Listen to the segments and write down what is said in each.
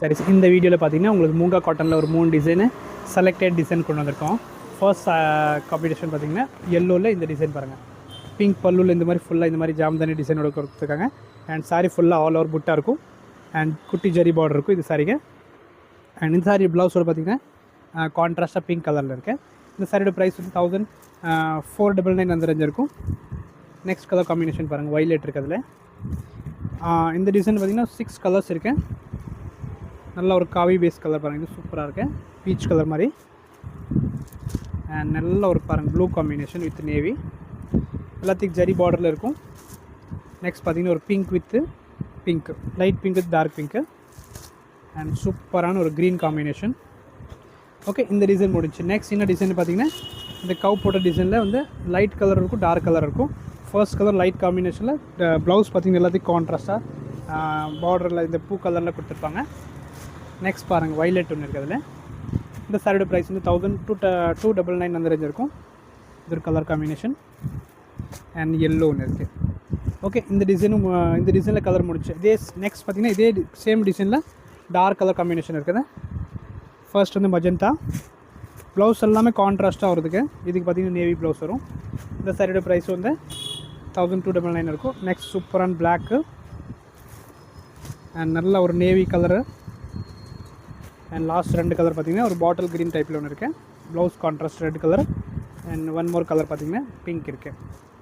சரி, இந்த வீடியோவில் பார்த்தீங்கன்னா உங்களுக்கு மூங்கா காட்டனில் ஒரு 3 டிசைனு செலக்டட் டிசைன் கொண்டு வந்திருக்கோம். ஃபர்ஸ்ட் காம்பினேஷன் பார்த்தீங்கன்னா எல்லோவில் இந்த டிசைன் பாருங்கள். பிங்க் பல்லுவில் இந்த மாதிரி ஃபுல்லாக இந்த மாதிரி ஜாம்தானி டிசைனோட கொடுத்துருக்காங்க. அண்ட் சாரீ ஃபுல்லாக ஆல் ஓவர் புட்டாக இருக்கும். அண்ட் குட்டி ஜரி பார்டர் இருக்கும் இது சாரிங்க. அண்ட் இந்த சாரி ப்ளவுஸோட பார்த்தீங்கன்னா கான்ட்ராஸ்ட்டாக பிங்க் கலரில் இருக்குது. இந்த சாரியோட ப்ரைஸ் வந்து 1499 அந்த ரேஞ்ச் இருக்கும். நெக்ஸ்ட் கலர் காம்பினேஷன் பாருங்கள், வைலெட் இருக்குது அதில். இந்த டிசைன் பார்த்திங்கன்னா 6 கலர்ஸ் இருக்குது. நல்ல ஒரு காவி பேஸ் கலர் பாருங்கள், இது சூப்பராக இருக்குது, பீச் கலர் மாதிரி. அண்ட் நல்ல ஒரு பாருங்கள் ப்ளூ காம்பினேஷன் வித் நேவி, எல்லாத்துக்கும் ஜரி பார்டரில் இருக்கும். நெக்ஸ்ட் பார்த்திங்கன்னா ஒரு pink with pink, light pink with dark pink. And சூப்பரான ஒரு க்ரீன் காம்பினேஷன். ஓகே, இந்த டிசைன் முடிச்சு. நெக்ஸ்ட் என்ன டிசைன் பார்த்திங்கன்னா இந்த கவ் போட்ட டிசைனில் வந்து லைட் கலர் இருக்கும், டார்க் கலர் இருக்கும். ஃபர்ஸ்ட் கலர் லைட் காம்பினேஷனில் ப்ளவுஸ் பார்த்திங்கன்னா எல்லாத்தையும் கான்ட்ராஸ்ட்டாக பார்டரில் இந்த பூ கலரில் கொடுத்துருப்பாங்க. நெக்ஸ்ட் பாருங்கள் வைலெட் ஒன்று இருக்குது அதில். இந்த சாரியோட ப்ரைஸ் வந்து 1299 அந்த ரேஞ்ச் இருக்கும். இது ஒரு கலர் காம்பினேஷன். அண்ட் எல்லோ ஒன்று இருக்குது. ஓகே, இந்த டிசைனில் கலர் முடிச்சு. இதே நெக்ஸ்ட் பார்த்திங்கன்னா இதே சேம் டிசைனில் டார்க் கலர் காம்பினேஷன் இருக்குது. ஃபர்ஸ்ட் வந்து மஜந்தா, ப்ளவுஸ் எல்லாமே கான்ட்ராஸ்ட்டாக வருதுக்கு. இதுக்கு பார்த்திங்கன்னா நேவி ப்ளவுஸ் வரும். இந்த சாரியோட ப்ரைஸ் வந்து 1299 இருக்கும். நெக்ஸ்ட் சூப்பரான பிளாக்கு அண்ட் நல்ல ஒரு navy colour. And last 2 colour பார்த்திங்கன்னா ஒரு பாட்டில் க்ரீன் டைப்பில் ஒன்று இருக்குது. Blouse contrast red colour. And one more colour பார்த்திங்கன்னா பிங்க் இருக்குது.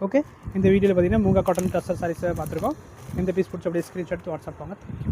ஓகே, இந்த வீடியோவில் பார்த்திங்கன்னா மூங்கா காட்டன் டஸ்ஸர் சாரீஸை பார்த்துருக்கோம். இந்த பீஸ் பிடிச்ச அப்படியே ஸ்க்ரீன்ஷாட் வாட்ஸ்அப் வாங்க. தேங்க்யூ.